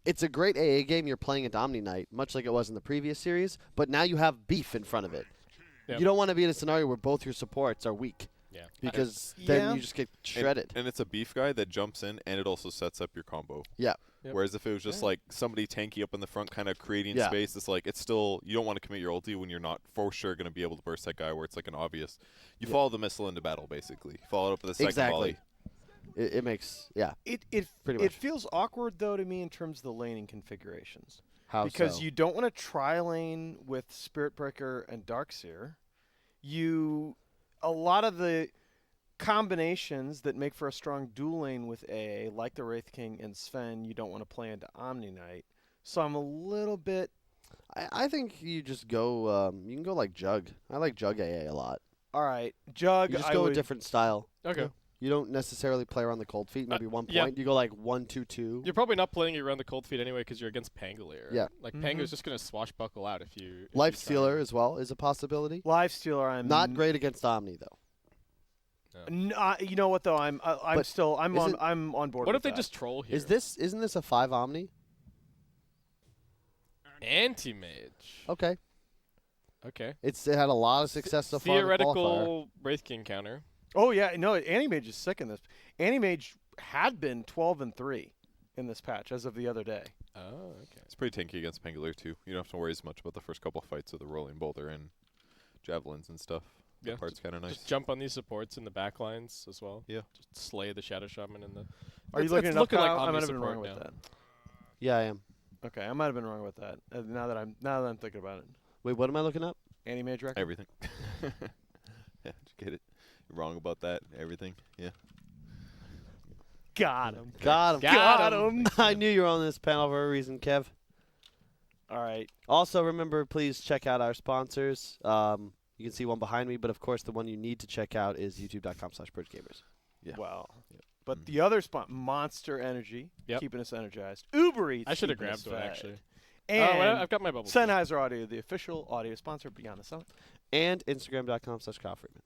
it's a great AA game. You're playing at Omni Night, much like it was in the previous series, but now you have beef in front of it. Yep. You don't want to be in a scenario where both your supports are weak. Yeah. Because then you just get shredded. And it's a beef guy that jumps in, and it also sets up your combo. Yeah. Yep. Whereas if it was just like somebody tanky up in the front, kind of creating space, it's like it's still you don't want to commit your ulti when you're not for sure going to be able to burst that guy. Where it's like an obvious, you follow the missile into battle basically. You follow it up with a second volley. It makes It pretty much. feels awkward though to me in terms of the laning configurations. How because so? you don't want to tri-lane with Spirit Breaker and Darkseer. A lot of the combinations that make for a strong dual lane with AA, like the Wraith King and Sven, you don't want to play into Omni Knight. So I'm a little bit. I think you just go. You can go like Jug. I like Jug AA a lot. All right, Jug. You just go a different style. Okay. You don't necessarily play around the cold feet. Maybe 1 point. Yeah. You go like 1-2-2. You're probably not playing around the cold feet anyway because you're against Pangolier. Yeah. Like Pangolier's just gonna swashbuckle out if you. Life Stealer as well is a possibility. Lifestealer. I'm not great against Omni though. You know what though? I'm on board. What with if they that. just troll here? Isn't this a 5 Omni? Anti-mage. Okay. Okay. It had a lot of success so far. Theoretical Wraith King counter. Oh yeah, no, Animage is sick in this. Animage had been 12-3 in this patch as of the other day. Oh, okay. It's pretty tanky against Pangolier too. You don't have to worry as much about the first couple of fights with the rolling boulder and javelins and stuff. Yeah, that part's kind of nice. Just jump on these supports in the back lines as well. Yeah. Just slay the Shadow Shaman in the. Are you looking it up, looking like Kyle? I Omni might have been support wrong with now. that. Yeah, I am. Okay, I might have been wrong with that. Now that I'm thinking about it. Wait, what am I looking up? Animage record. Everything. Yeah, did you get it? You're wrong about that. Everything. Yeah. Got him. Got him. Got him. I knew you were on this panel for a reason, Kev. All right. Also, remember, please check out our sponsors. You can see one behind me, but of course, the one you need to check out is youtube.com/PurgeGamers. Yeah. Well, but the other spot, Monster Energy, keeping us energized. Uber Eats. I should have keeping us grabbed one fed. actually. And well, I've got my bubble. Sennheiser Audio, the official audio sponsor Beyond the Summit. And Instagram.com/KyleFreeman.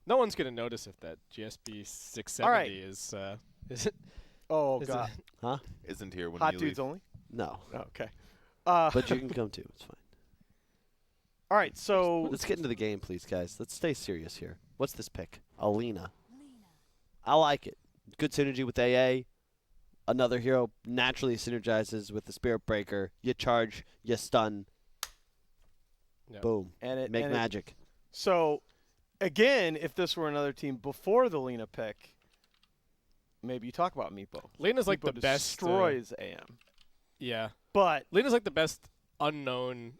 No one's gonna notice if that GSB 670 is it? Oh is God. it- Huh? Isn't here when Hot you dudes leave. only. No. Oh, okay. But you can come too. It's fine. All right. So Let's get into the game, please, guys. Let's stay serious here. What's this pick? Alina. I like it. Good synergy with AA. Another hero naturally synergizes with the Spirit Breaker. You charge, you stun. Yep. Boom. Make magic. So, again, if this were another team before the Lina pick, maybe you talk about Meepo. Lena's like Meepo the best. destroys AM. Yeah. But Lena's like the best unknown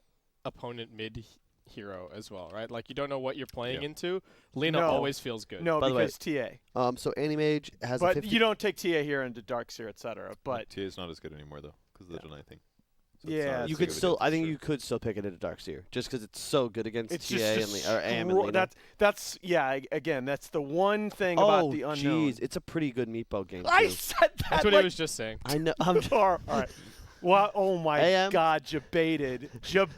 opponent mid hero as well, right? Like you don't know what you're playing into. Lena No. always feels good. no, By the way, because TA. So Animage has a But 50. you don't take TA here into Darkseer, etc. But TA is not as good anymore though because of the deny thing. So Yeah, it's not as you big could of a still. deal for I think sure. you could still pick it into Darkseer just because it's so good against it's TA just or AM and Lina. that's again, that's the one thing Oh, about the unknown. jeez, it's a pretty good Meepo game. I too. said that. That's what like, he was just saying. I know. all right. Well, oh my AM? God, jebaited.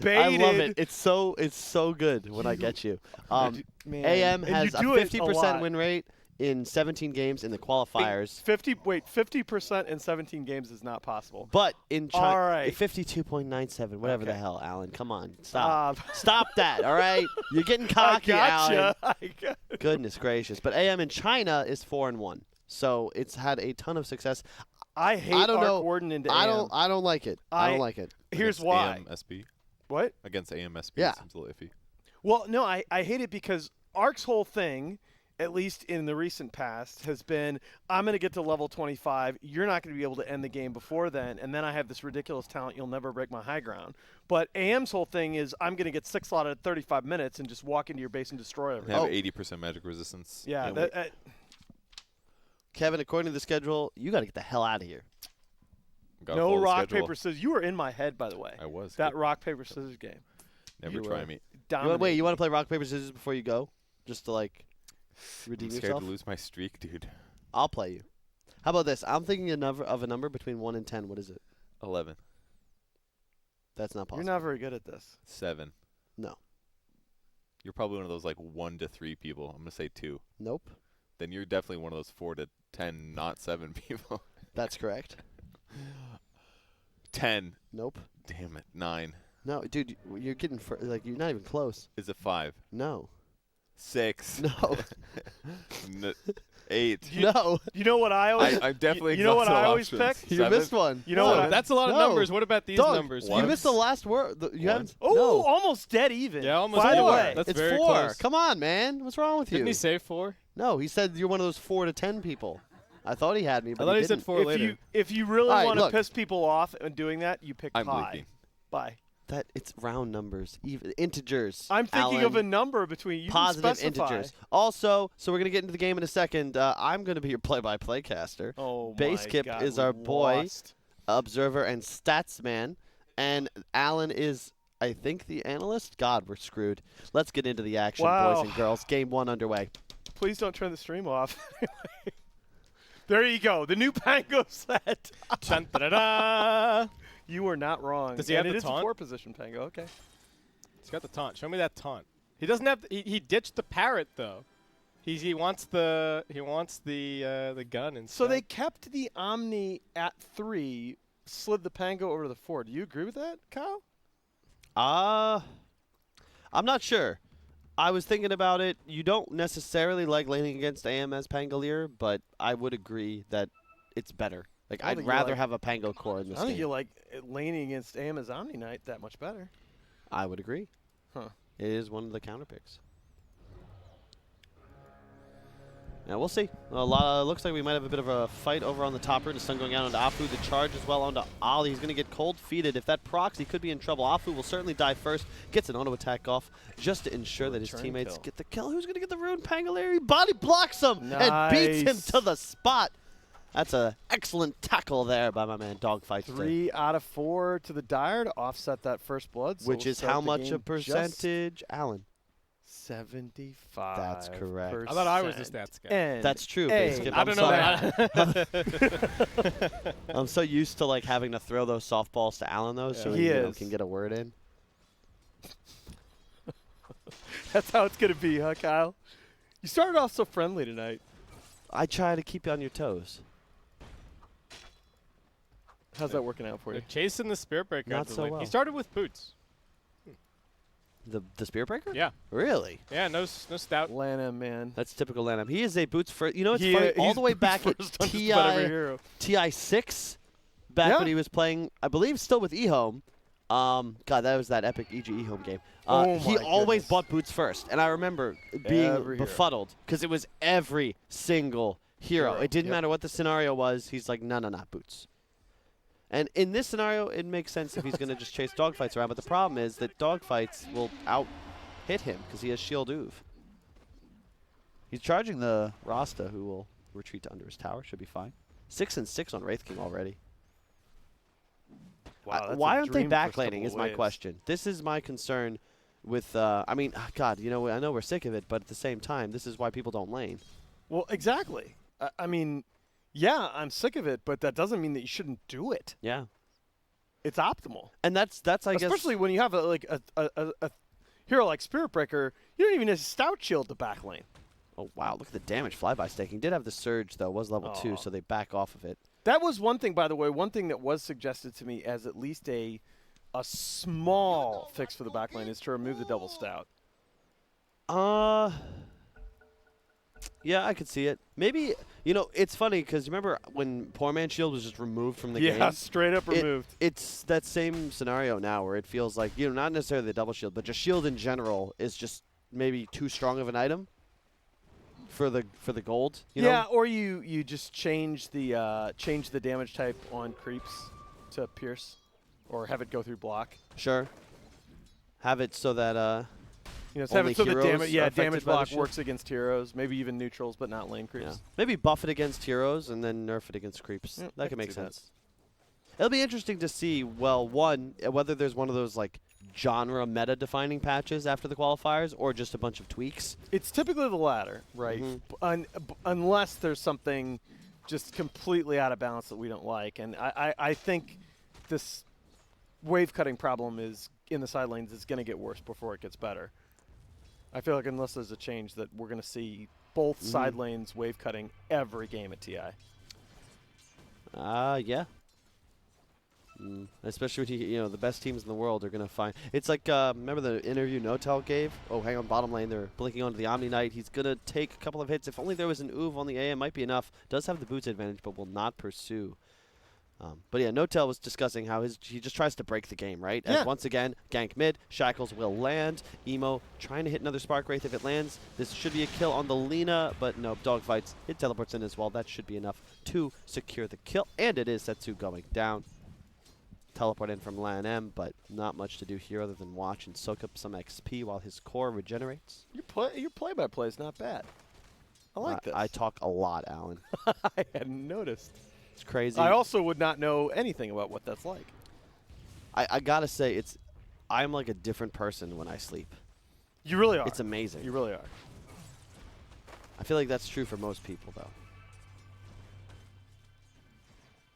I love it. It's so good when I get you. Man. AM And has you a do it 50% lot. win rate in 17 games in the qualifiers. 50% in 17 games is not possible. But in All China, right. 52.97, whatever the Okay. hell, Alan. Come on, stop. Stop. Stop that, all right? You're getting cocky, I Alan. gotcha. I got Goodness gracious. But AM in China is 4-1. So it's had a ton of success. I hate I don't Arc know. Warden into I AM. don't like it. I don't like it. Here's Against why. AMSB. What? Against AMSB Yeah. seems a little iffy. Well, no, I hate it because Arc's whole thing, at least in the recent past, has been I'm going to get to level 25. You're not going to be able to end the game before then, and then I have this ridiculous talent. You'll never break my high ground. But AM's whole thing is I'm going to get 6 slotted at 35 minutes and just walk into your base and destroy They everything. have 80% magic resistance. Yeah, and that, Kevin, according to the schedule, you got to get the hell out of here. gotta no follow the rock, schedule. paper, scissors. You were in my head, by the way. I was. That rock, paper, scissors game. Never you try were me. Wait, you want to play rock, paper, scissors before you go? Just to, like, redeem I'm scared yourself? to lose my streak, dude. I'll play you. How about this? I'm thinking of a number between 1 and 10. What is it? 11. That's not possible. You're not very good at this. 7. No. You're probably one of those like 1 to 3 people. I'm gonna say 2. Nope. Then you're definitely one of those 4 to 10, not 7 people. That's correct. 10. Nope. Damn it. 9. No, dude, you're getting like you're not even close. Is it 5? No. 6. No. 8. No. You know what I always? I'm definitely you know what exhausted I all always options. pick? You 7? missed one. You know no. what? That's a lot of No. numbers. What about these Dog, numbers? You Once. missed the last word. You haven't. Oh, No. almost dead even. Yeah, almost By dead the even. way, That's it's very 4. close. Come on, man. What's wrong with you? Didn't he say 4? No, he said you're one of those 4 to 10 people. I thought he had me, but I thought he didn't. said 4 later. if you really All right, want to look. piss people off and doing that, you pick I'm pi. leaking. Bye. That it's round numbers, even integers. I'm thinking of a Alan. number between you. Positive can specify. integers. Also, so we're gonna get into the game in a second. I'm gonna be your play-by-play caster. Oh my Basskip God, is our boy, lost. observer and stats man, and Alan is, I think, the analyst. God, we're screwed. Let's get into the action, Wow. boys and girls. Game 1 underway. Please don't turn the stream off. There you go. The new Pango set. Dun, da, da, da. You are not wrong. Does he and have it the is a taunt? 4-position Pango. Okay. He's got the taunt. Show me that taunt. He doesn't have. He ditched the parrot though. He wants the gun instead. So they kept the Omni at 3, slid the Pango over to the 4. Do you agree with that, Kyle? I'm not sure. I was thinking about it. You don't necessarily like laning against AM as Pangolier, but I would agree that it's better. Like, I don't I'd think you rather like- have a Pango core in I this don't think you game. like laning against AM as Omni Knight that much better. I would agree. Huh. It is one of the counter picks. Now we'll see. Looks like we might have a bit of a fight over on the top route. The stun going out onto Afu. The charge as well onto Ali. He's going to get cold feeded. If that procs, he could be in trouble. Afu will certainly die first. Gets an auto attack off just to ensure that his Return teammates kill. get the kill. Who's going to get the Rune Pangolier? He body blocks him and beats him Nice. to the spot. That's an excellent tackle there by my man Dogfight. 3 out of 4 to the Dire to offset that first blood. So Which we'll is start how the much game a percentage, Alan? 75. That's correct. I thought I was the stats guy. That's true, Hey, Basskip. I I'm don't sorry. know. I'm so used to like having to throw those softballs to Alan though, so He he is. can get a word in. That's how it's going to be, huh, Kyle? You started off so friendly tonight. I try to keep you on your toes. How's that working out for you? They're chasing the Spirit Breaker. Not out the so lane. well. He started with boots. The Spear Breaker? Yeah. Really? Yeah. No stout. Lanham, man. That's typical Lanham. He is a boots first. You know, it's He, funny. All he's the way boots back at first on just about every hero. TI6, back Yeah. when he was playing, I believe, still with eHome. God, that was that epic EG eHome game. Oh He my always goodness. bought boots first, and I remember being Every hero. befuddled because it was every single hero. Hero, It didn't yep. matter what the scenario was. He's like, no, boots. And in this scenario, it makes sense if he's going to just chase dogfights around. But the problem is that dogfights will out-hit him because he has Shield Uv. He's charging the Rasta, who will retreat to under his tower. Should be fine. 6 and 6 on Wraith King already. Wow, that's Why a aren't they dream first couple backlaning of is my waves. question. This is my concern with, I mean, God, you know, I know we're sick of it, but at the same time, this is why people don't lane. Well, exactly. I mean, yeah, I'm sick of it, but that doesn't mean that you shouldn't do it. Yeah. It's optimal. And that's I guess. Especially when you have a hero like Spirit Breaker, you don't even need a stout shield to back lane. Oh, wow, look at the damage flyby staking. Did have the surge, though, was level 2, Aw. so they back off of it. That was one thing, by the way, one thing that was suggested to me as at least a small fix for the backline is to remove the double stout. Yeah, I could see it. Maybe, you know, it's funny because remember when Poor Man's Shield was just removed from the game? Yeah, straight up removed. It's that same scenario now where it feels like, you know, not necessarily the double shield, but just shield in general is just maybe too strong of an item for the gold. You Yeah, know? or you just change the damage type on creeps to pierce, or have it go through block. Sure. Have it so that You know, so have Only it so that heroes damage, are affected damage by the block shield? works against heroes, maybe even neutrals, but not lane creeps. yeah. Maybe buff it against heroes and then nerf it against creeps. Yeah, I that can could make see that. sense. It'll be interesting to see, well, one, whether there's one of those like genre meta defining patches after the qualifiers or just a bunch of tweaks. It's typically the latter, right? Mhm. Unless there's something just completely out of balance that we don't like. And I think this wave cutting problem is in the side lanes is going to get worse before it gets better. I feel like unless there's a change that we're going to see both side lanes wave cutting every game at TI. Yeah. Especially when you know the best teams in the world are gonna find. It's like remember the interview Notel gave? Oh, hang on, bottom lane. They're blinking onto the Omni Knight. He's gonna take a couple of hits. If only there was an Oov on the AM, might be enough. Does have the boots advantage, but will not pursue. But yeah, Notel was discussing how he just tries to break the game, right? Yeah. As once again, gank mid, Shackles will land. Emo trying to hit another Spark Wraith if it lands. This should be a kill on the Lina, but no, dogfights. It teleports in as well. That should be enough to secure the kill. And it is Setsu going down. Teleport in from LAN M, but not much to do here other than watch and soak up some XP while his core regenerates. Your play-by-play is not bad. I like this. I talk a lot, Alan. I hadn't noticed. It's crazy. I also would not know anything about what that's like. I gotta say, I'm like a different person when I sleep. You really are. It's amazing. You really are. I feel like that's true for most people, though.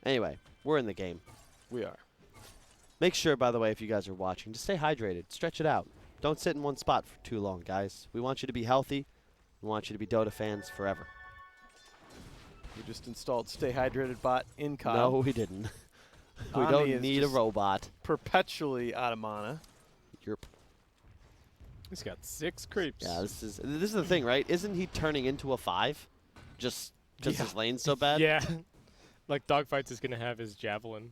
Anyway, we're in the game. We are. Make sure, by the way, if you guys are watching, to stay hydrated. Stretch it out. Don't sit in one spot for too long, guys. We want you to be healthy. We want you to be Dota fans forever. We just installed Stay Hydrated bot in COD. No, we didn't. We Omni don't is need a just robot. perpetually out of mana. Yerp. He's got 6 creeps. Yeah, this is the thing, right? Isn't he turning into a 5? Just because his lane's so bad? Yeah. Like Dogfights is gonna have his javelin.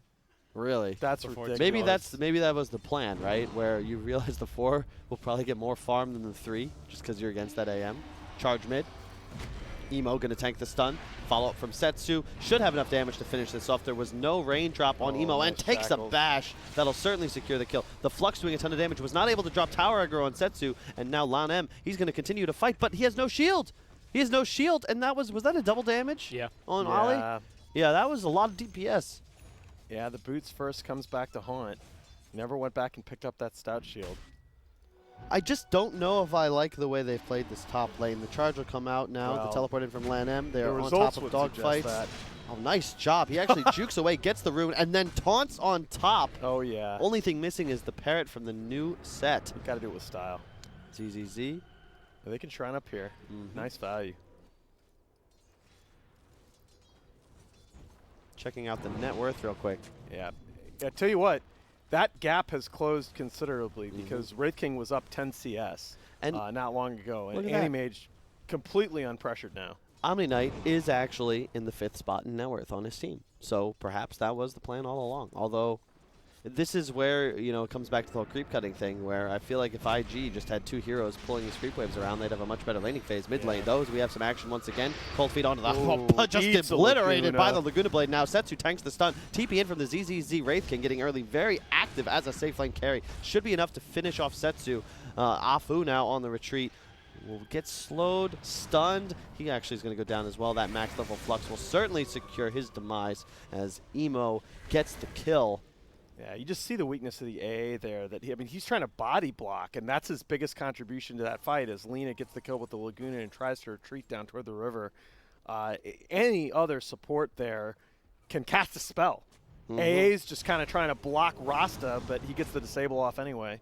Really? That's Before ridiculous. Maybe that was the plan, right? Where you realize the 4 will probably get more farm than the 3, just because you're against that AM. Charge mid. Emo gonna tank the stun. Follow up from Setsu. Should have enough damage to finish this off. There was no raindrop on Emo and takes a bash. That'll certainly secure the kill. The Flux doing a ton of damage. Was not able to drop tower aggro on Setsu. And now LAN M, he's gonna continue to fight, but he has no shield. He has no shield, and was that a double damage? Yeah. On Ollie? Yeah, that was a lot of DPS. Yeah, the boots first comes back to haunt. Never went back and picked up that stout shield. I just don't know if I like the way they've played this top lane. The charge will come out now. Well, the teleport in from LAN M. They're the on top results of would dogfights. suggest that. Oh, nice job. He actually jukes away, gets the rune, and then taunts on top. Oh, yeah. Only thing missing is the parrot from the new set. You got to do it with style. ZZZ. Yeah, they can shrine up here. Nice value. Checking out the net worth real quick. Yeah. I tell you what, that gap has closed considerably because Wraith King was up 10 CS And not long ago. And look at that. Anti-Mage completely unpressured now. Omni Knight is actually in the 5th spot in net worth on his team. So perhaps that was the plan all along. Although this is where, you know, it comes back to the whole creep cutting thing where I feel like if IG just had 2 heroes pulling these creep waves around, they'd have a much better laning phase. Mid lane, those, we have some action once again. Cold feet onto the just eats a obliterated by the Laguna. Laguna Blade. Now Setsu tanks the stun. TP in from the ZZZ Wraith King getting early, very active as a safe lane carry. Should be enough to finish off Setsu. Afu now on the retreat. Will get slowed, stunned. He actually is going to go down as well. That max level Flux will certainly secure his demise as Emo gets the kill. Yeah, you just see the weakness of the A there. He's trying to body block, and that's his biggest contribution to that fight. As Lina gets the kill with the Laguna and tries to retreat down toward the river. Any other support there can cast a spell. AA's just kind of trying to block Rasta, but he gets the disable off anyway.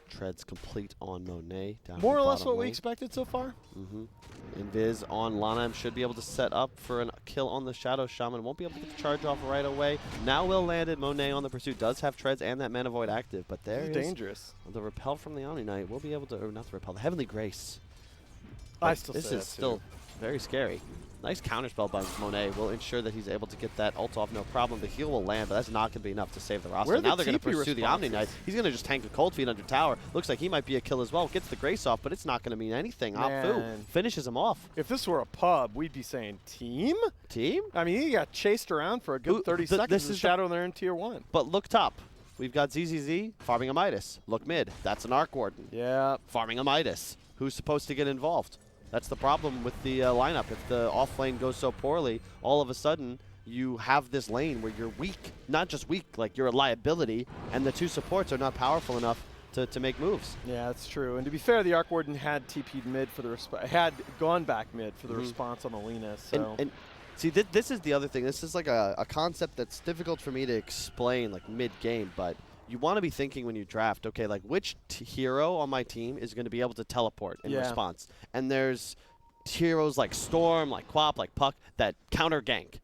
Treads complete on Monet. Down More the or less bottom what we lane. expected so far. Invis on Lana should be able to set up for a kill on the Shadow Shaman. Won't be able to get the charge off right away. Now will landed. Monet on the pursuit does have Treads and that Mana Void active, but there is Dangerous. the repel from the Omni Knight. We'll be able to, or not the repel, the Heavenly Grace. I But still this say is that still too. very scary. Nice counterspell by Monet will ensure that he's able to get that ult off no problem. The heal will land, but that's not going to be enough to save the roster. Where are the Now they're going to TP pursue the Omni Knight. responses? He's going to just tank a cold feet under tower. Looks like he might be a kill as well. Gets the Grace off, but it's not going to mean anything. Afu Man. finishes him off. If this were a pub, we'd be saying team. Team? I mean, he got chased around for a good Ooh, 30 this seconds. is The the- Shadow there in tier 1. But look top. We've got ZZZ farming a Midas. Look mid. That's an Arc Warden. Yeah. Farming a Midas. Who's supposed to get involved? That's the problem with the lineup. If the off lane goes so poorly, all of a sudden you have this lane where you're weak. Not just weak, like you're a liability, and the 2 supports are not powerful enough to make moves. Yeah, that's true. And to be fair, the Arc Warden had TP'd mid for the had gone back mid for the response on the Lina. So And see, this is the other thing. This is like a concept that's difficult for me to explain, like mid-game, but you want to be thinking when you draft, okay, like which hero on my team is going to be able to teleport in Yeah. response? And there's heroes like Storm, like Quap, like Puck that counter gank.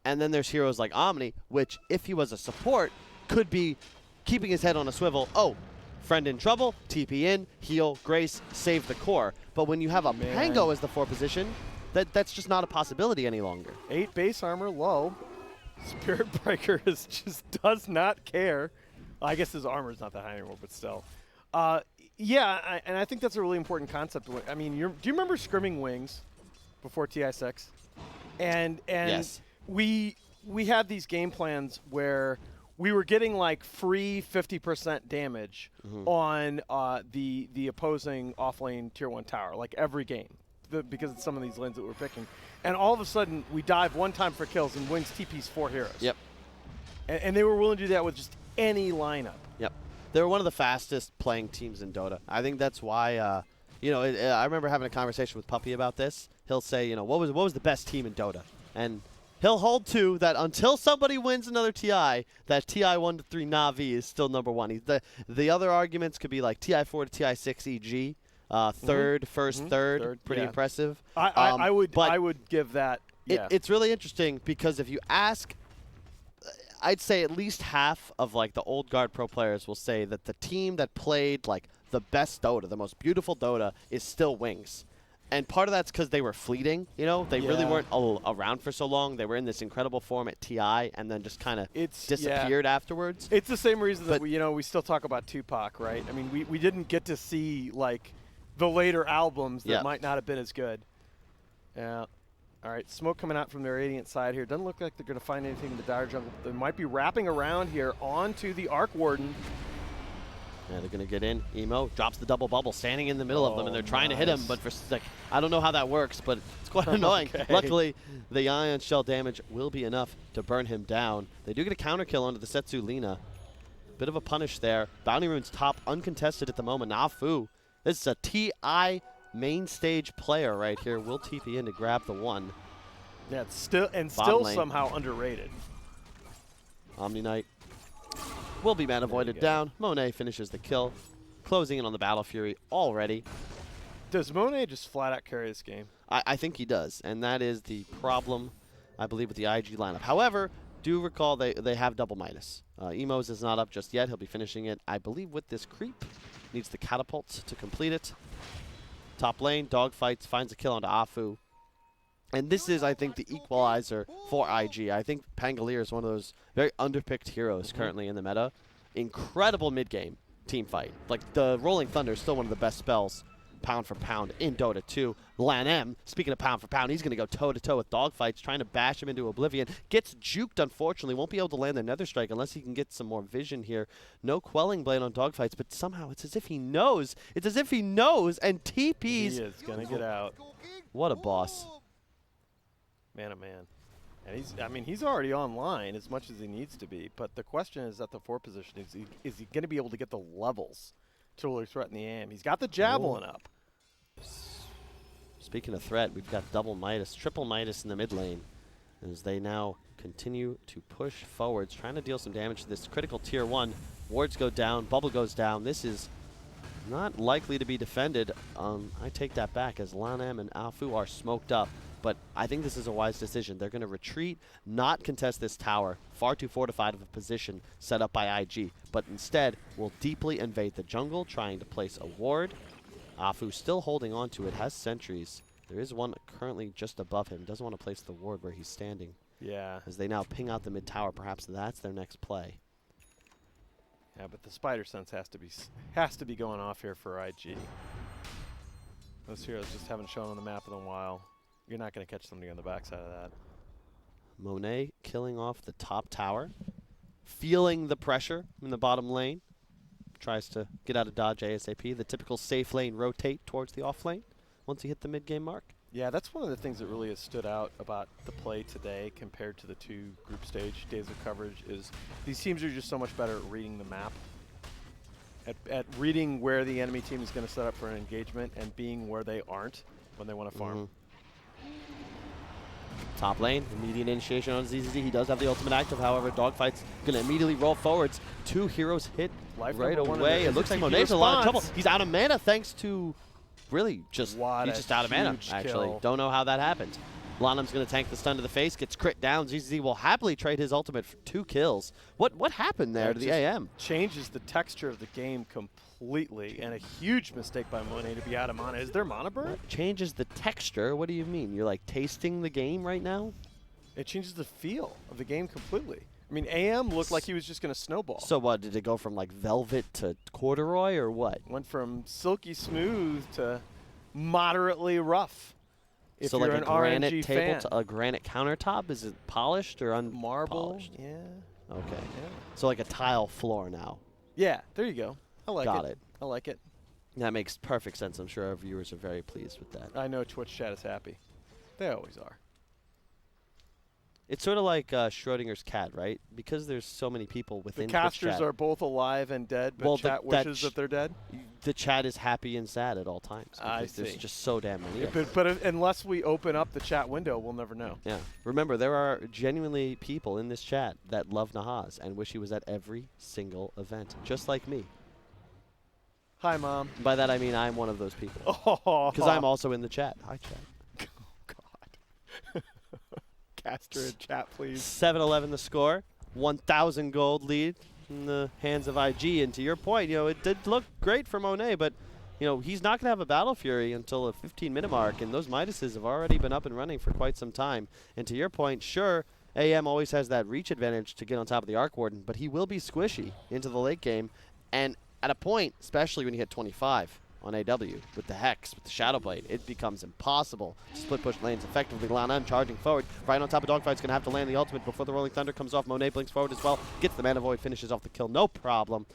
And then there's heroes like Omni, which if he was a support, could be keeping his head on a swivel. Oh, friend in trouble, TP in, heal, grace, save the core. But when you have a Pango as the 4 position, that's just not a possibility any longer. 8 base armor low. Spirit Breaker just does not care. I guess his armor is not that high anymore, but still. Yeah, and I think that's a really important concept. I mean, do you remember Scrimming Wings before TI6? And yes. we had these game plans where we were getting like free 50% damage on the opposing offlane tier 1 tower, like every game, because of some of these lanes that we're picking. And all of a sudden, we dive 1 time for kills and Wings TPs 4 heroes. Yep. And they were willing to do that with just any lineup. Yep. They were one of the fastest playing teams in Dota. I think that's why, I remember having a conversation with Puppy about this. He'll say, what was the best team in Dota? And he'll hold to that until somebody wins another TI, that TI 1-3 Na'Vi is still #1. The other arguments could be like TI 4 to TI 6 EG, third, third, pretty impressive. I would give that. Yeah. It's really interesting because if you ask, I'd say at least half of like the old guard pro players will say that the team that played like the best Dota, the most beautiful Dota, is still Wings. And part of that's because they were fleeting, They really weren't around for so long. They were in this incredible form at TI and then just kind of disappeared afterwards. It's the same reason that we still talk about Tupac, right? I mean, we didn't get to see like the later albums that might not have been as good. Yeah. All right, smoke coming out from the Radiant side here. Doesn't look like they're going to find anything in the Dire jungle. They might be wrapping around here onto the Arc Warden. Yeah, they're going to get in. Emo drops the double bubble, standing in the middle of them, and they're trying to hit him. But I don't know how that works, but it's quite annoying. Luckily, the Ion Shell damage will be enough to burn him down. They do get a counter kill onto the Setsu Lina. Bit of a punish there. Bounty Rune's top uncontested at the moment. Nafu. This is a TI main stage player right here. Will TP in to grab the 1. Yeah, it's still somehow underrated. Omni Knight will be man avoided down. Monet finishes the kill, closing in on the Battle Fury already. Does Monet just flat out carry this game? I think he does, and that is the problem, I believe, with the IG lineup. However, do recall they have double Midas. Emo's is not up just yet. He'll be finishing it, I believe, with this creep. Needs the catapults to complete it. Top lane, dogfights, finds a kill onto Afu. And this is, I think, the equalizer for IG. I think Pangolier is one of those very underpicked heroes currently in the meta. Incredible mid-game team fight. Like, the Rolling Thunder is still one of the best spells, pound for pound, in Dota 2. Lan M, speaking of pound for pound, he's going to go toe-to-toe with dogfights, trying to bash him into oblivion. Gets juked, unfortunately. Won't be able to land the Nether Strike unless he can get some more vision here. No Quelling Blade on dogfights, but somehow it's as if he knows. It's as if he knows, and TPs. He is going to get out. What a boss. Man, oh man. And he's already online as much as he needs to be, but the question is at the 4 position, is he going to be able to get the levels to really threaten the AM? He's got the Javelin up. Speaking of threat, we've got double Midas, triple Midas in the mid lane as they now continue to push forwards, trying to deal some damage to this critical tier 1. Wards go down, bubble goes down. This is not likely to be defended. I take that back as Lanam and Afu are smoked up. But I think this is a wise decision. They're going to retreat, not contest this tower, far too fortified of a position set up by IG, but instead will deeply invade the jungle, trying to place a ward. Afu still holding on to it, has sentries. There is one currently just above him. Doesn't want to place the ward where he's standing. Yeah. As they now ping out the mid tower, perhaps that's their next play. Yeah, but the Spider Sense has to be going off here for IG. Those heroes just haven't shown on the map in a while. You're not going to catch somebody on the backside of that. Monet killing off the top tower, feeling the pressure in the bottom lane. Tries to get out of dodge ASAP. The typical safe lane rotate towards the off lane once you hit the mid-game mark. Yeah, that's one of the things that really has stood out about the play today compared to the 2 group stage days of coverage is these teams are just so much better at reading the map, at reading where the enemy team is going to set up for an engagement and being where they aren't when they want to farm. Top lane, immediate initiation on ZZZ. He does have the ultimate active, however, Dogfight's going to immediately roll forwards. 2 heroes hit right away. It looks like Monet's in a lot of trouble. He's out of mana thanks to really just What he's a just out of mana. huge Actually, kill. don't know how that happened. Lanham's going to tank the stun to the face, gets crit down. ZZZ will happily trade his ultimate for 2 kills. What happened there to the just AM? Changes the texture of the game completely, and a huge mistake by Monet to be out of mana. Is there mana burn? Changes the texture? What do you mean? You're like tasting the game right now? It changes the feel of the game completely. I mean, AM looked like he was just going to snowball. So what, did it go from like velvet to corduroy or what? Went from silky smooth to moderately rough. If so you're like an a granite RNG table fan. to a granite countertop? Is it polished or Marble, unpolished? yeah. Okay. Yeah. So like a tile floor now. Yeah, there you go. I like Got it. I like it. That makes perfect sense. I'm sure our viewers are very pleased with that. I know Twitch chat is happy. They always are. It's sort of like Schrodinger's cat, right? Because there's so many people The within Twitch casters chat, are both alive and dead, but Well, chat wishes that they're dead. the chat is happy and sad at all times. I Because there's see. just so damn many Yeah, of them. but unless we open up the chat window, we'll never know. Yeah. Remember, there are genuinely people in this chat that love Nahaz and wish he was at every single event, just like me. Hi, Mom. By that I mean I'm one of those people. Oh, Because I'm also in the chat. Hi, chat. God. Caster in chat, please. 7-11 the score. 1,000 gold lead in the hands of IG. And to your point, it did look great for Monet, but he's not going to have a Battle Fury until the 15-minute mark, and those Midases have already been up and running for quite some time. And to your point, sure, AM always has that reach advantage to get on top of the Arc Warden, but he will be squishy into the late game. And at a point, especially when you hit 25 on AW, with the Hex, with the Shadow Blade, it becomes impossible to split push lanes effectively. Lanham charging forward, right on top of Dogfight's going to have to land the ultimate before the Rolling Thunder comes off. Monet blinks forward as well, gets the Mana Void, finishes off the kill, no problem.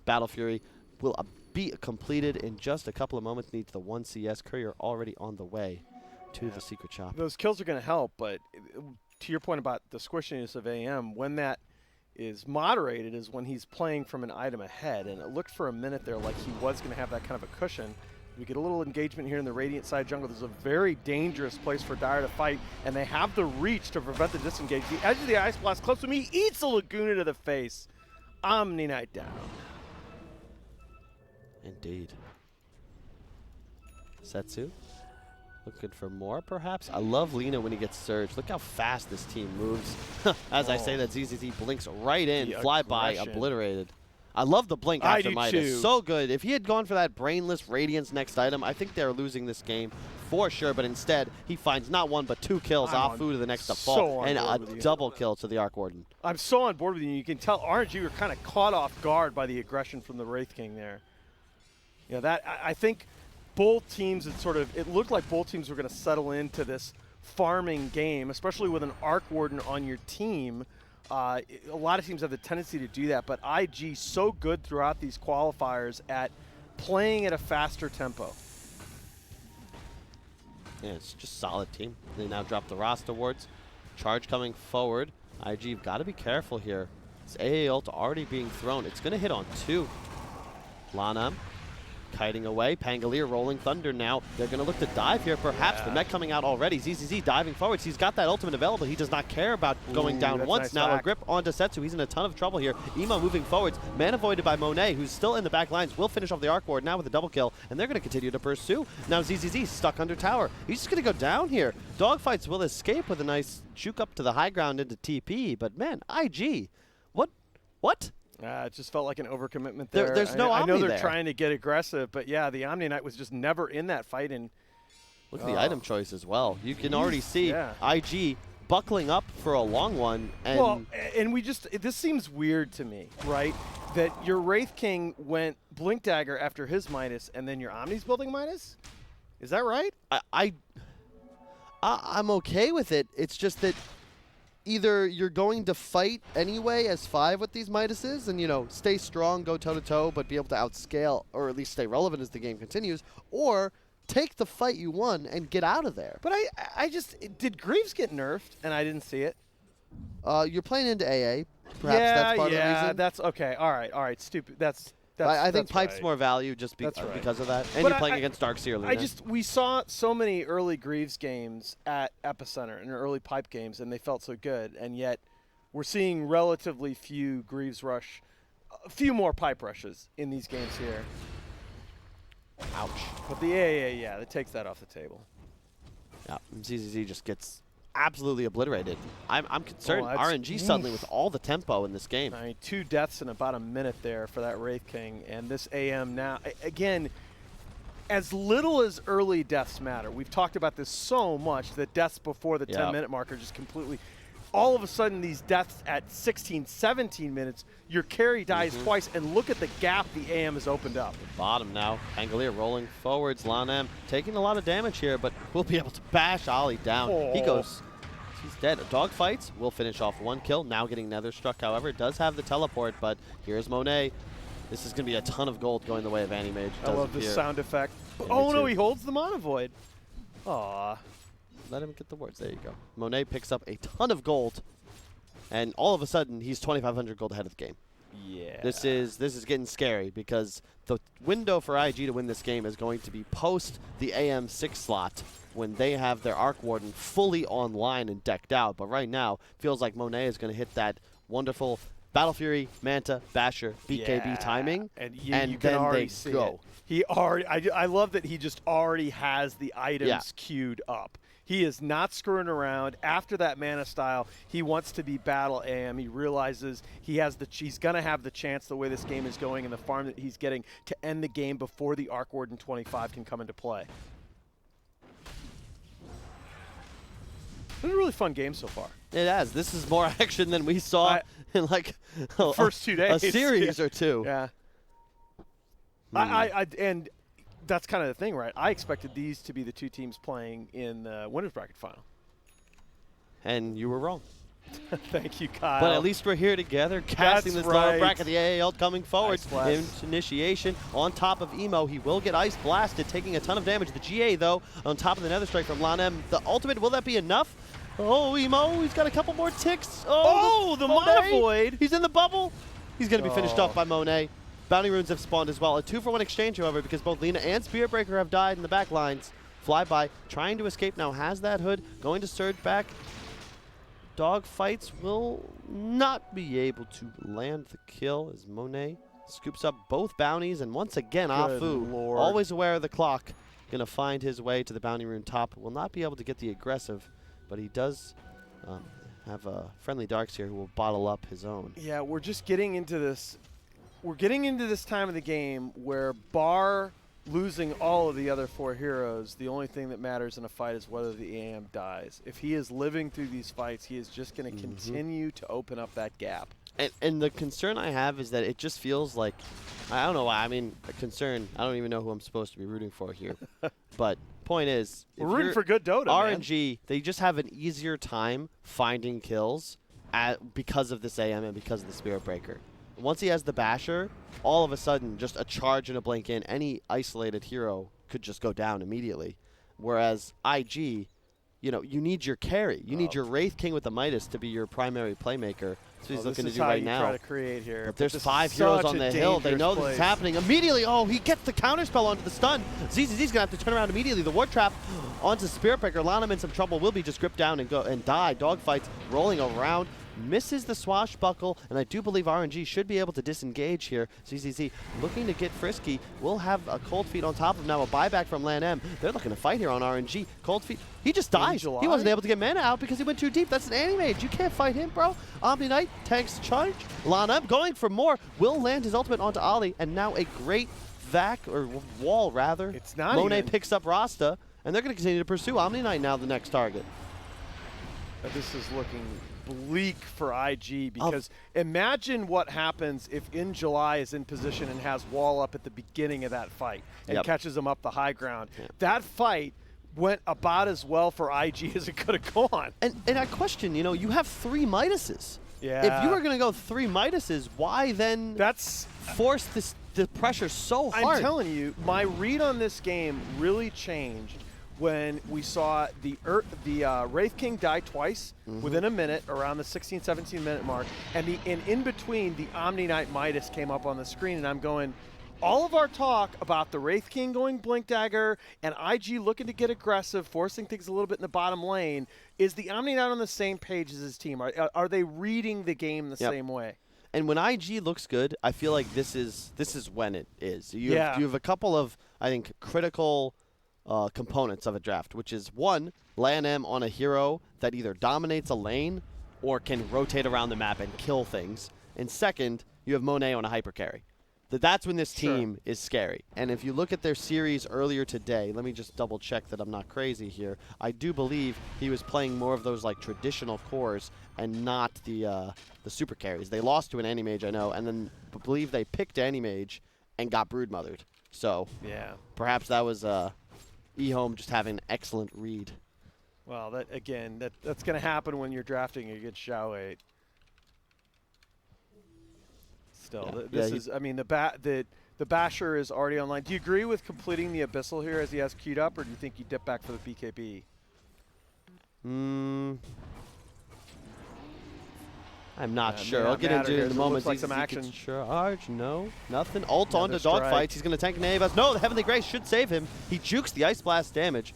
Battle Fury will be completed in just a couple of moments. Needs the 1 CS. Courier already on the way to the secret shop. Those kills are going to help, but to your point about the squishiness of AM, when that is moderated is when he's playing from an item ahead, and it looked for a minute there like he was going to have that kind of a cushion. We get a little engagement here in the Radiant side jungle. This is a very dangerous place for Dire to fight, and they have the reach to prevent the disengage. The edge of the Ice Blast close to me, eats a Laguna to the face. Omni Knight down. Indeed. Setsu looking for more, perhaps. I love Lina when he gets surged. Look how fast this team moves. As I say that, ZZZ blinks right in, flyby, obliterated. I love the blink after Midas. So good. If he had gone for that brainless Radiance next item, I think they're losing this game for sure. But instead, he finds not 1 but 2 kills off food to the next default and a double kill to the Arc Warden. I'm so on board with you. You can tell RNG were kind of caught off guard by the aggression from the Wraith King there. That I think both teams, it looked like both teams were going to settle into this farming game, especially with an Arc Warden on your team. A lot of teams have the tendency to do that, but IG so good throughout these qualifiers at playing at a faster tempo. Yeah, it's just solid team. They now drop the Rasta wards. Charge coming forward. IG, you've got to be careful here. This AA ult already being thrown. It's going to hit on 2. Lana kiting away. Pangolier rolling thunder now. They're going to look to dive here, perhaps. The mech coming out already. ZZZ diving forwards. He's got that ultimate available. He does not care about going down once. Now a grip onto Setsu. He's in a ton of trouble here. Ema moving forwards. Man avoided by Monet, who's still in the back lines. Will finish off the Arc Ward now with a double kill, and they're going to continue to pursue. Now ZZZ stuck under tower. He's just going to go down here. Dogfights will escape with a nice juke up to the high ground into TP, but man, IG, what? It just felt like an overcommitment there. There's no Omni I know they're there. trying to get aggressive, but yeah, the Omni Knight was just never in that fight. And look at the item choice as well. You can already see IG buckling up for a long one. And this seems weird to me, right? That your Wraith King went Blink Dagger after his Midas, and then your Omni's building Midas? Is that right? I'm okay with it. It's just that either you're going to fight anyway as 5 with these Midases and, stay strong, go toe-to-toe, but be able to outscale or at least stay relevant as the game continues, or take the fight you won and get out of there. But did Greaves get nerfed and I didn't see it? You're playing into AA. Perhaps that's part of the reason. That's okay. All right. Stupid. I think Pipe's right. more value just because of that. And you're playing against Darkseer Luna. We saw so many early Greaves games at Epicenter and early Pipe games, and they felt so good. And yet, we're seeing relatively few Greaves rush, a few more Pipe rushes in these games here. Ouch. But the AA, yeah, that takes that off the table. Yeah, ZZZ just gets absolutely obliterated. I'm concerned. Oh, that's- RNG suddenly with all the tempo in this game. I mean, 2 deaths in about a minute there for that Wraith King, and this AM now, again, as little as early deaths matter. We've talked about this so much, that deaths before the 10-minute mark are just completely, all of a sudden these deaths at 16, 17 minutes, your carry dies twice, and look at the gap the AM has opened up. Bottom now. Pangolier rolling forwards. LaNM taking a lot of damage here, but will be able to bash Ollie down. He goes. He's dead. Dog fights will finish off 1 kill. Now getting Nether struck, however, does have the teleport, but here's Monet. This is going to be a ton of gold going the way of Animage. I love this sound effect. Yeah, Oh me no, too. he holds the Mana Void. Aw. Let him get the words. There you go. Monet picks up a ton of gold, and all of a sudden he's 2,500 gold ahead of the game. Yeah. This is getting scary because the window for IG to win this game is going to be post the AM6 slot when they have their Arc Warden fully online and decked out. But right now, feels like Monet is going to hit that wonderful Battle Fury, Manta, Basher, BKB timing, and you then can already they see go. it. He already. I love that he just already has the items queued up. He is not screwing around. After that mana style, he wants to be battle AM. He realizes he's going to have the chance the way this game is going and the farm that he's getting to end the game before the Arc Warden 25 can come into play. It's been a really fun game so far. It has. This is more action than we saw in like The first 2 days. a series or two. Yeah. And that's kind of the thing, right? I expected these to be the 2 teams playing in the winners bracket final. And you were wrong. Thank you, Kyle. But at least we're here together, casting That's this lower right. bracket. The AAL coming forward. Ice Blast. Initiation on top of Emo. He will get Ice Blasted, taking a ton of damage. The GA, though, on top of the Nether Strike from LaNM. The ultimate, will that be enough? Oh, Emo, he's got a couple more ticks. Oh, the Mana Monet. Void. He's in the bubble. He's going to be finished off by Monet. Bounty runes have spawned as well. A 2-for-1 exchange, however, because both Lina and Spearbreaker have died in the back lines. Flyby trying to escape now, has that hood, going to surge back. Dog fights will not be able to land the kill as Monet scoops up both bounties, and once again, Good Afu, Lord. always aware of the clock, going to find his way to the bounty rune top. Will not be able to get the aggressive, but he does have friendly darks here who will bottle up his own. Yeah, we're just getting into this. We're getting into this time of the game where, bar losing all of the other 4 heroes, the only thing that matters in a fight is whether the AM dies. If he is living through these fights, he is just going to continue to open up that gap. And the concern I have is that it just feels like, I don't know why, I mean, a concern, I don't even know who I'm supposed to be rooting for here. But point is, We're rooting for good Dota, man. RNG, they just have an easier time finding kills because of this AM and because of the Spirit Breaker. Once he has the Basher, all of a sudden, just a charge and a blink in, any isolated hero could just go down immediately. Whereas IG, you know, you need your carry. You need your Wraith King with the Midas to be your primary playmaker. That's what he's looking to do right now. Try to create here. But there's this 5 is heroes such on a the hill. They dangerous know this place. is happening. Immediately, oh, he gets the counterspell onto the stun. ZZZ's going to have to turn around immediately. The Ward Trap onto Spiritbreaker. LaNM in some trouble. Will be just gripped down and go and die. Dogfights rolling around. Misses the swashbuckle, and I do believe RNG should be able to disengage here. ZZZ looking to get frisky. Will have a Cold Feet on top of now, a buyback from LaNM. They're looking to fight here on RNG. Cold Feet, he just dies. He wasn't able to get mana out because he went too deep. That's an Animage. You can't fight him, bro. Omni Knight tanks charge. LaNM going for more. Will land his ultimate onto Ollie, and now a great vac, or wall rather. It's not Monet even. picks up Rasta, and they're going to continue to pursue Omni Knight now, the next target. This is looking bleak for IG because imagine what happens if In July is in position and has wall up at the beginning of that fight and catches him up the high ground. That fight went about as well for IG as it could have gone. And I question, you know, you have 3 Midases. Yeah. If you were going to go 3 Midases, why then force the pressure so hard? I'm telling you, my read on this game really changed when we saw the Wraith King die twice within a minute, around the 16, 17 minute mark, and in between, the Omni Knight Midas came up on the screen, and I'm going, all of our talk about the Wraith King going Blink Dagger and IG looking to get aggressive, forcing things a little bit in the bottom lane, is the Omni Knight on the same page as his team? Are they reading the game the same way? And when IG looks good, I feel like this is when it is. You Yeah. have a couple of, I think, critical components of a draft, which is one, LAN M on a hero that either dominates a lane or can rotate around the map and kill things. And second, you have Monet on a hyper carry. That's when this team is scary. And if you look at their series earlier today, let me just double check that I'm not crazy here. I do believe he was playing more of those like traditional cores and not the super carries. They lost to an Anti-Mage, I know, and then believe they picked Anti-Mage and got brood-mothered. So Yeah. perhaps that was eHome just having an excellent read. Well, that's going to happen when you're drafting against Xiao 8. Still, Yeah. this Yeah, is. I mean, the Basher is already online. Do you agree with completing the Abyssal here as he has queued up, or do you think you dip back for the BKB? I'm not May sure. not I'll get matter into it here. in a It moment. looks like some action. Charge, no, nothing. Ult Another onto strike. dogfights. He's going to tank Nahaz. No, the Heavenly Grace should save him. He jukes the Ice Blast damage.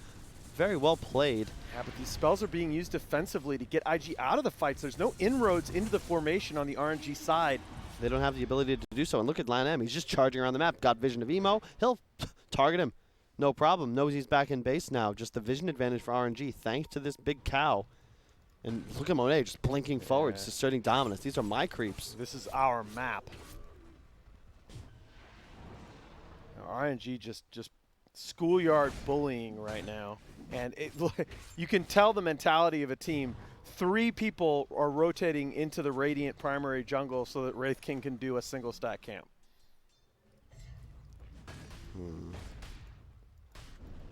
Very well played. Yeah, but these spells are being used defensively to get IG out of the fights. There's no inroads into the formation on the RNG side. They don't have the ability to do so. And look at LAN M. He's just charging around the map. Got vision of Emo. He'll target him. No problem. Knows he's back in base now. Just the vision advantage for RNG thanks to this big cow. And look at Monet just blinking forward, just asserting dominance. These are my creeps. This is our map. Now, RNG just schoolyard bullying right now. And you can tell the mentality of a team. 3 people are rotating into the Radiant primary jungle so that Wraith King can do a single stack camp.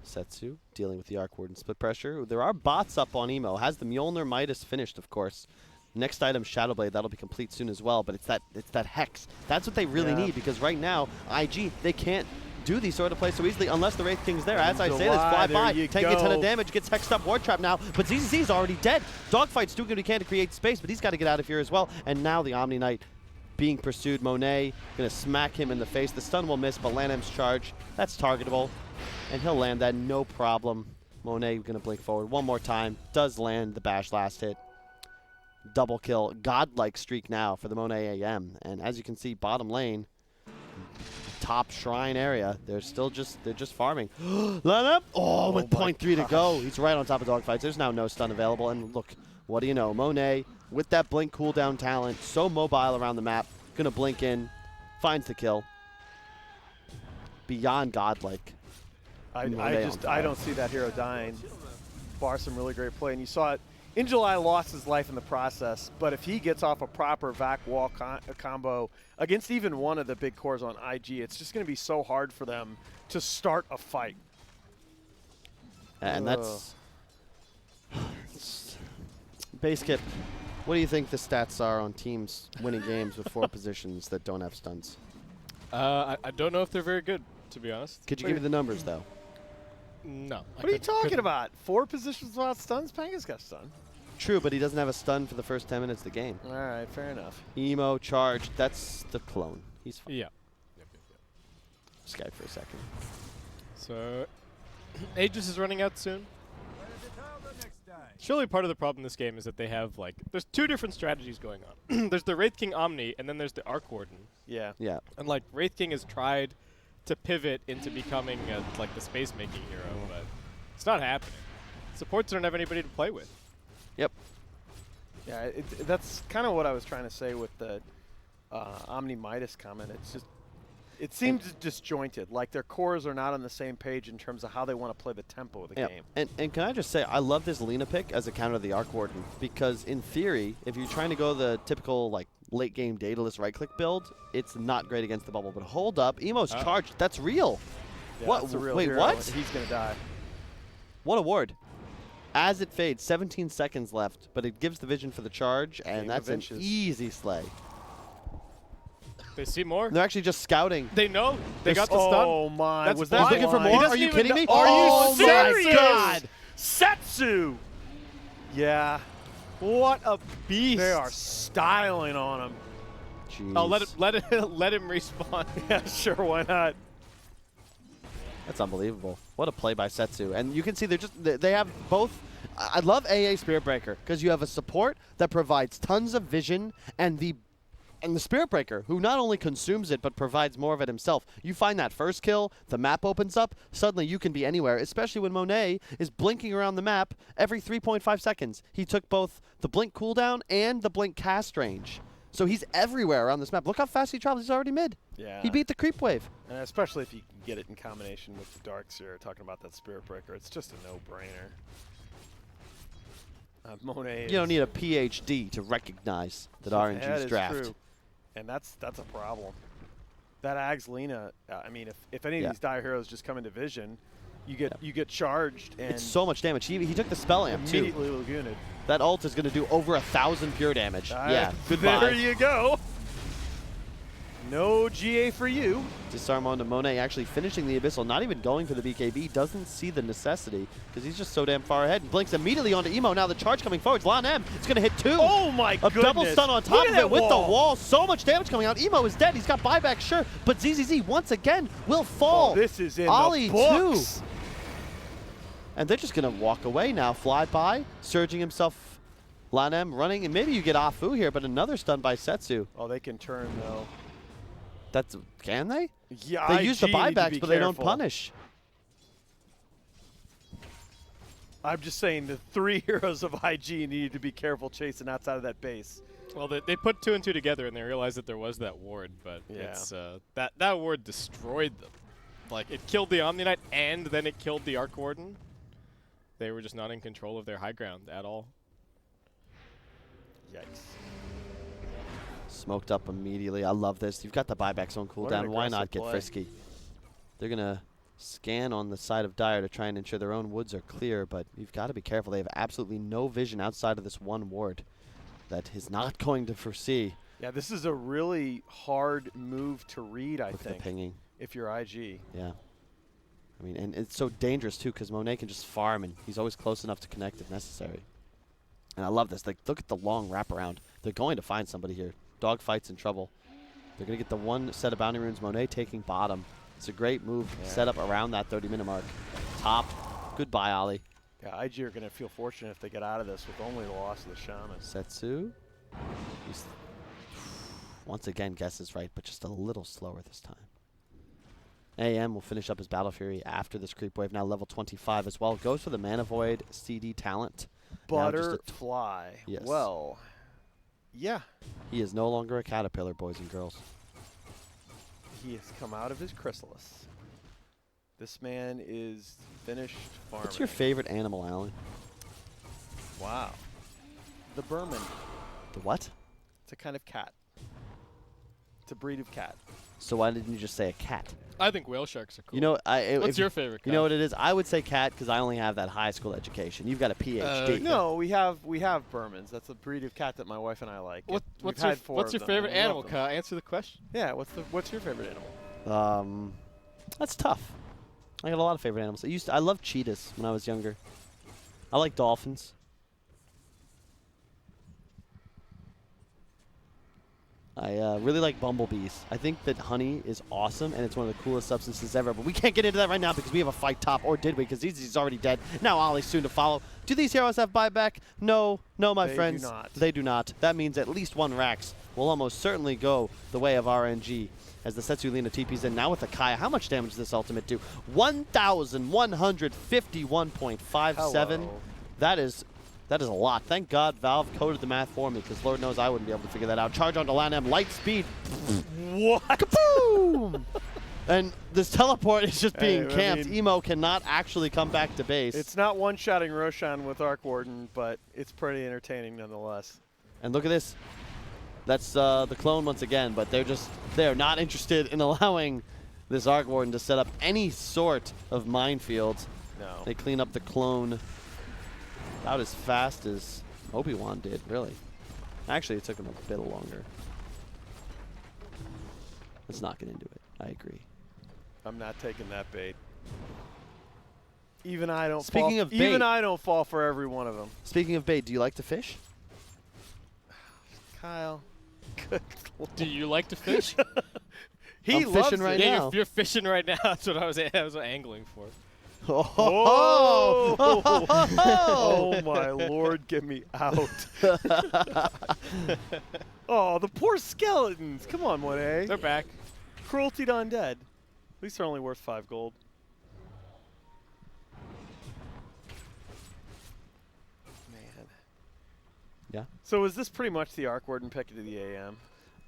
Setsu dealing with the Arc Warden split pressure. There are bots up on Emo. Has the Mjolnir Midas finished, of course. Next item, Shadowblade. That'll be complete soon as well. But it's that Hex. That's what they really need, because right now, IG, they can't do these sort of plays so easily unless the Wraith King's there. As I say this, fly by, taking a ton of damage, gets hexed up, Ward Trap now, but ZZZ's already dead. Dogfight's doing what he can to create space, but he's got to get out of here as well. And now the Omni Knight being pursued. Monet going to smack him in the face. The stun will miss, but LAN M's charge, that's targetable. And he'll land that, no problem. Monet going to blink forward one more time. Does land the bash last hit. Double kill. Godlike streak now for the Monet AM. And as you can see, bottom lane, top shrine area, they're just farming. Line up! Oh, with 0.3 to go. He's right on top of dogfights. There's now no stun available. And look, what do you know? Monet, with that blink cooldown talent, so mobile around the map, going to blink in, finds the kill. Beyond godlike. I don't see that hero dying. Bar some really great play, and you saw it. In July, lost his life in the process, but if he gets off a proper vac wall combo against even one of the big cores on IG, it's just going to be so hard for them to start a fight. And that's Basskip. What do you think the stats are on teams winning games with 4 positions that don't have stuns? I don't know if they're very good, to be honest. Could you give me the numbers, though? No. What are you talking about? 4 positions without stuns? Panga's got stun. True, but he doesn't have a stun for the first 10 minutes of the game. All right, fair enough. Emo, charge, that's the clone. He's fine. Yeah. Skype for a second. So, Aegis is running out soon. Surely part of the problem in this game is that they have, like, there's 2 different strategies going on. There's the Wraith King Omni, and then there's the Arc Warden. Yeah. Yeah. And, like, Wraith King has tried to pivot into becoming, like, the space-making hero, but it's not happening. Supports don't have anybody to play with. Yep. Yeah, that's kind of what I was trying to say with the Omni Midas comment. It's just, it seems disjointed. Like their cores are not on the same page in terms of how they want to play the tempo of the game. And can I just say, I love this Lina pick as a counter to the Arc Warden, because in theory, if you're trying to go the typical like late game dataless right click build, it's not great against the bubble. But hold up, Emo's charged. That's real. Yeah, What? That's a real Wait, hero, what? and he's gonna die. What a ward. As it fades, 17 seconds left, but it gives the vision for the charge, and that's an easy slay. They see more. They're actually just scouting. They know. They got the stun. Oh my! That's Was blind. that Looking for blind? more? Are you kidding me? Are Oh you my serious? God! Setsu! Yeah, What a beast! they are styling on him. Jeez. Oh, let him respawn. Yeah, sure, why not? That's unbelievable. What a play by Setsu. And you can see they have both. I love AA Spirit Breaker because you have a support that provides tons of vision and the And the Spirit Breaker, who not only consumes it, but provides more of it himself. You find that first kill, the map opens up, suddenly you can be anywhere, especially when Monet is blinking around the map every 3.5 seconds. He took both the blink cooldown and the blink cast range. So he's everywhere around this map. Look how fast he travels. He's already mid. Yeah. He beat the creep wave. And especially if you can get it in combination with the Dark Seer, talking about that Spirit Breaker, it's just a no-brainer. Monet You don't need a PhD to recognize that RNG's draft. True. And that's a problem. That Ags Lina, I mean, if any of these Dire Heroes just come into vision, you get charged. And it's so much damage. He took the spell amp, too. Immediately Lagooned. That ult is going to do over 1,000 pure damage. Yeah, goodbye. There you go. No GA for you. Disarm onto Monet, actually finishing the Abyssal, not even going for the BKB, doesn't see the necessity because he's just so damn far ahead. And blinks immediately onto Emo. Now the charge coming forward. Lan M, it's going to hit 2. Oh my goodness. A double stun on top of it with the wall. So much damage coming out. Emo is dead. He's got buyback, sure, but ZZZ once again will fall. Oh, this is in Ollie the books. 2. And they're just going to walk away now. Fly by, surging himself. Lan M running, and maybe you get Afu here, but another stun by Setsu. Oh, they can turn though. Can they? Yeah, they use the buybacks, but they don't careful. punish. I'm just saying the 3 heroes of IG needed to be careful chasing outside of that base. Well, they put 2 and 2 together, and they realized that there was that ward, but it's that ward destroyed them. Like, it killed the Omni Knight, and then it killed the Arc Warden. They were just not in control of their high ground at all. Yikes. Smoked up immediately. I love this. You've got the buyback zone cooldown. Why not get frisky? They're going to scan on the side of Dire to try and ensure their own woods are clear, but you've got to be careful. They have absolutely no vision outside of this one ward that is not going to foresee. Yeah, this is a really hard move to read, I think, the pinging. If you're IG. Yeah. I mean, and it's so dangerous, too, because Monet can just farm, and he's always close enough to connect if necessary. And I love this. Like, look at the long wraparound. They're going to find somebody here. Dogfight's in trouble. They're going to get the one set of bounty runes. Monet taking bottom. It's a great move set up around that 30-minute mark. Top. Goodbye, Ollie. Yeah, IG are going to feel fortunate if they get out of this with only the loss of the Shaman. Setsu. He's once again guesses right, but just a little slower this time. AM will finish up his Battle Fury after this creep wave, now level 25 as well. Goes for the Mana Void CD talent. Butterfly. Yes. Well, yeah. He is no longer a caterpillar, boys and girls. He has come out of his chrysalis. This man is finished farming. What's your favorite animal, Alan? Wow. The Burman. The what? It's a kind of cat. It's a breed of cat. So why didn't you just say a cat? I think whale sharks are cool. You know, what's your favorite cat? You know what it is? I would say cat because I only have that high school education. You've got a PhD. No, we have Burmans. That's a breed of cat that my wife and I like. What's your favorite animal, Kyle? Answer the question. Yeah, what's your favorite animal? That's tough. I got a lot of favorite animals. I loved cheetahs when I was younger. I like dolphins. I really like bumblebees. I think that honey is awesome, and it's one of the coolest substances ever. But we can't get into that right now because we have a fight top, or did we? Because he's already dead. Now Ollie's soon to follow. Do these heroes have buyback? No, my friends. They do not. They do not. That means at least one Rax will almost certainly go the way of RNG as the Setsu Lina TP's in. Now with the Kaya, how much damage does this ultimate do? 1,151.57. That is a lot. Thank God Valve coded the math for me, because Lord knows I wouldn't be able to figure that out. Charge onto Lan M, light speed. What? Kaboom! And this teleport is just being camped. I mean, Emo cannot actually come back to base. It's not one-shotting Roshan with Arc Warden, but it's pretty entertaining nonetheless. And look at this. That's the clone once again, but they're not interested in allowing this Arc Warden to set up any sort of minefield. No. They clean up the clone about as fast as Obi-Wan did, really. Actually, it took him a bit longer. Let's not get into it. I agree. I'm not taking that bait. Even I don't Speaking fall. of bait, even I don't fall for every one of them. Speaking of bait, do you like to fish? Kyle. Good Lord. Do you like to fish? He I'm loves fishing right it. now. You're fishing right now. That's what I was angling for. Oh my lord, get me out. Oh, the poor skeletons. Come on, Monet. They're back. Cruelty to undead. At least they're only worth 5 gold. Man. Yeah. So is this pretty much the Arc Warden pick to the AM?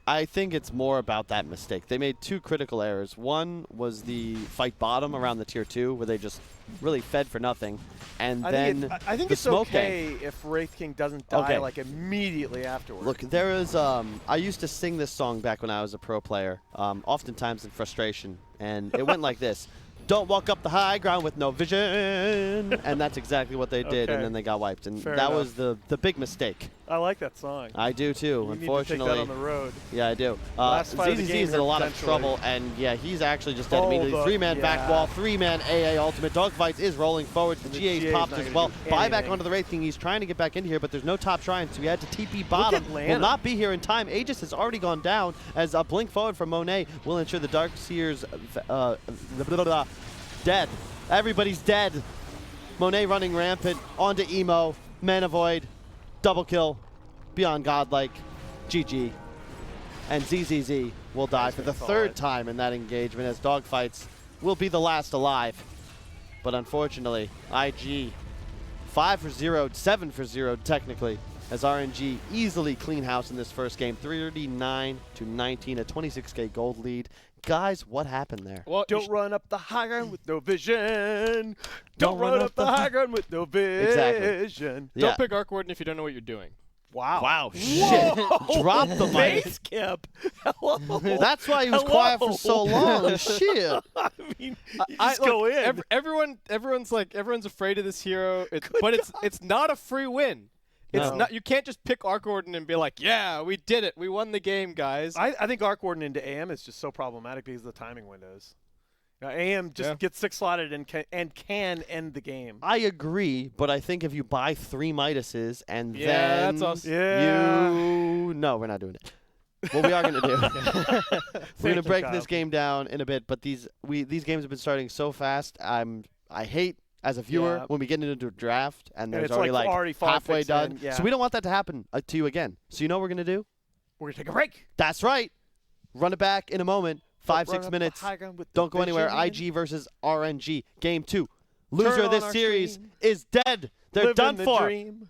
I think it's more about that mistake. They made 2 critical errors. One was the fight bottom around the tier 2, where they just really fed for nothing, and then I think the it's smoke okay gank. if Wraith King doesn't die Okay. like immediately afterwards. Look, there is. I used to sing this song back when I was a pro player, oftentimes in frustration, and it went like this: "Don't walk up the high ground with no vision," and that's exactly what they did, Okay. and then they got wiped, and Fair that enough. was the big mistake. I like that song. I do too. You Unfortunately, need to take that on the road. yeah, I do. Last fight of the ZZZ game is in a lot of potentially. trouble, and yeah, he's actually just dead Oh, immediately. the- 3-man back yeah. wall, 3-man AA ultimate. Dogfights is rolling forward. The And the GA's GA is popped not as gonna well. do Buyback anything. onto the Wraith King. He's trying to get back into here, but there's no top shrine, so he had to TP bottom. Will Lana. not be here in time. Aegis has already gone down as a blink forward from Monet will ensure the Darkseer's dead. Everybody's dead. Monet running rampant onto Emo. Mana Void. Double kill. Beyond godlike. GG. And ZZZ will die for the 3rd time in that engagement, as Dogfights will be the last alive. But unfortunately, IG 5 for 0, 7 for 0 technically, as RNG easily clean house in this first game. 39-19, a 26k gold lead. Guys, what happened there? Well, Don't run up the high ground with no vision. Don't run up the high ground with no vision. Exactly. Yeah. don't pick Arc Warden if you don't know what you're doing. Wow. Wow, shit. Drop the mic. Basskip. Hello. That's why he was quiet for so long. Shit. I mean, I- just go in. Everyone's afraid of this hero, but it's not a free win. It's No. not. You can't just pick Arc Warden and be like, yeah, we did it. We won the game, guys. I think Arc Warden into AM is just so problematic because of the timing windows. AM just gets 6 slotted and can end the game. I agree, but I think if you buy 3 Midases and Yeah, then that's us. Yeah. No, we're not doing it. What we are going to do, we're going to Thank you, break Kyle. this game down in a bit, but these games have been starting so fast. I hate as a viewer Yeah. when we get into a draft and there's it's already like already 5 halfway picks done. in, yeah. So we don't want that to happen to you again. So you know what we're going to do? We're going to take a break. That's right. Run it back in a moment. 5-6 minutes. Don't go anywhere. IG versus RNG. Game 2. Loser Turn of this on our series screen. is dead. They're Living done the for. dream.